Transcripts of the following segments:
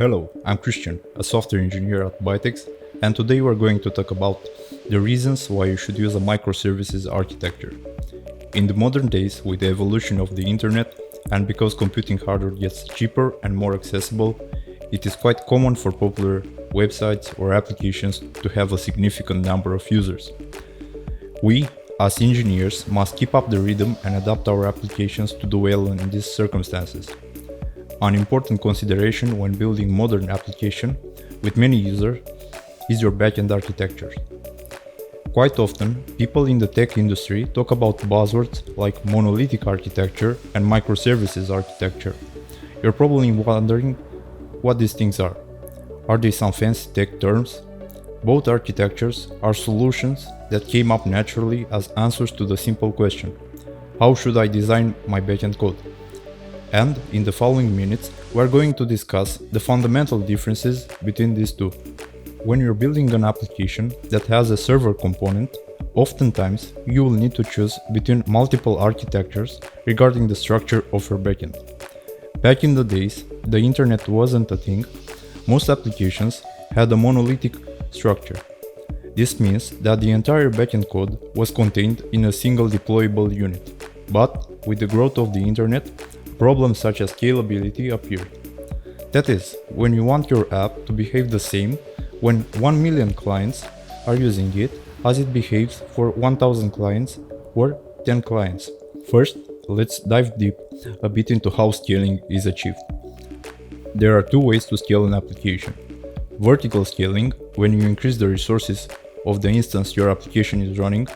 Hello, I'm Cristian, a software engineer at Bytex, and today we're going to talk about the reasons why you should use a microservices architecture. In the modern days, with the evolution of the internet, and because computing hardware gets cheaper and more accessible, it is quite common for popular websites or applications to have a significant number of users. We, as engineers, must keep up the rhythm and adapt our applications to do well in these circumstances. An important consideration when building modern application with many users is your backend architecture. Quite often, people in the tech industry talk about buzzwords like monolithic architecture and microservices architecture. You're probably wondering what these things are. Are they some fancy tech terms? Both architectures are solutions that came up naturally as answers to the simple question: how should I design my backend code? And in the following minutes, we are going to discuss the fundamental differences between these two. When you're building an application that has a server component, oftentimes you will need to choose between multiple architectures regarding the structure of your backend. Back in the days, the internet wasn't a thing. Most applications had a monolithic structure. This means that the entire backend code was contained in a single deployable unit. But with the growth of the internet, problems such as scalability appeared. That is, when you want your app to behave the same when 1 million clients are using it as it behaves for 1000 clients or 10 clients. First, let's dive deep a bit into how scaling is achieved. There are two ways to scale an application. Vertical scaling, when you increase the resources of the instance your application is running,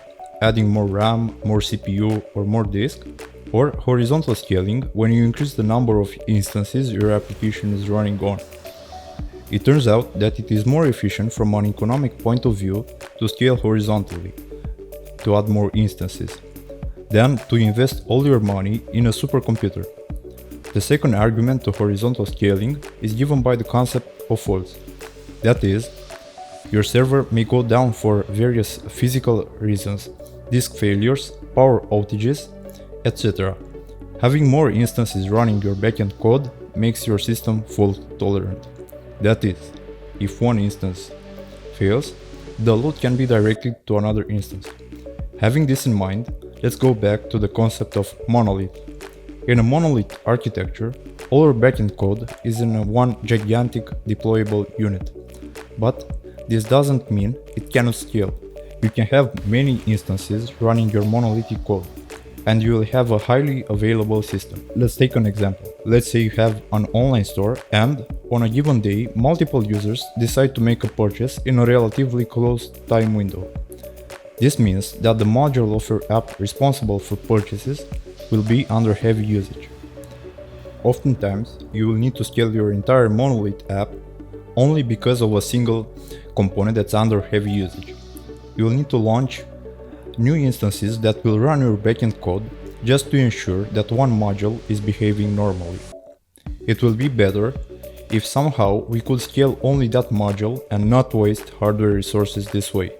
adding more RAM, more CPU or more disk. Or horizontal scaling, when you increase the number of instances your application is running on. It turns out that it is more efficient from an economic point of view to scale horizontally, to add more instances, than to invest all your money in a supercomputer. The second argument to horizontal scaling is given by the concept of faults. That is, your server may go down for various physical reasons, disk failures, power outages, etc. Having more instances running your backend code makes your system fault tolerant. That is, if one instance fails, the load can be directed to another instance. Having this in mind, let's go back to the concept of monolith. In a monolith architecture, all your backend code is in one gigantic deployable unit. But this doesn't mean it cannot scale. You can have many instances running your monolithic code, and you will have a highly available system. Let's take an example. Let's say you have an online store and on a given day, multiple users decide to make a purchase in a relatively close time window. This means that the module of your app responsible for purchases will be under heavy usage. Oftentimes, you will need to scale your entire monolith app only because of a single component that's under heavy usage. You will need to launch new instances that will run your backend code just to ensure that one module is behaving normally. It will be better if somehow we could scale only that module and not waste hardware resources this way.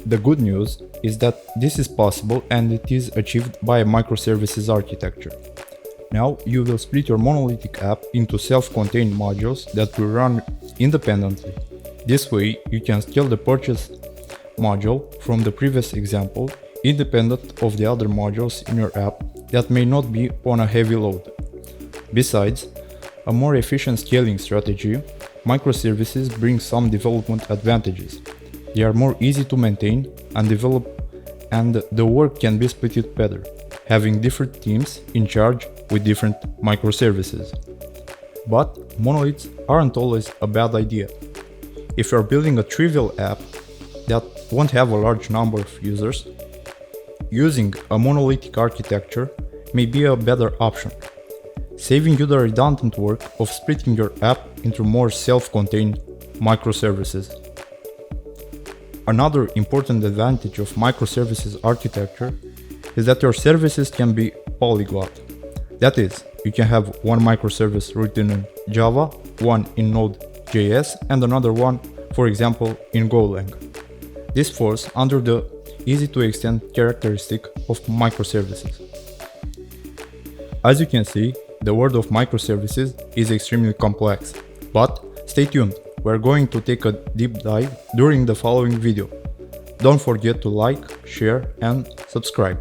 The good news is that this is possible and it is achieved by a microservices architecture. Now you will split your monolithic app into self-contained modules that will run independently. This way you can scale the purchase module from the previous example, independent of the other modules in your app that may not be on a heavy load. Besides, a more efficient scaling strategy, microservices bring some development advantages. They are more easy to maintain and develop, and the work can be split better, having different teams in charge with different microservices. But monoliths aren't always a bad idea. If you're building a trivial app that won't have a large number of users, using a monolithic architecture may be a better option, saving you the redundant work of splitting your app into more self-contained microservices. Another important advantage of microservices architecture is that your services can be polyglot. That is, you can have one microservice written in Java, one in Node.js, and another one, for example, in Golang. This falls under the easy-to-extend characteristic of microservices. As you can see, the world of microservices is extremely complex, but Stay tuned, we're going to take a deep dive during the following video. Don't forget to like, share and subscribe.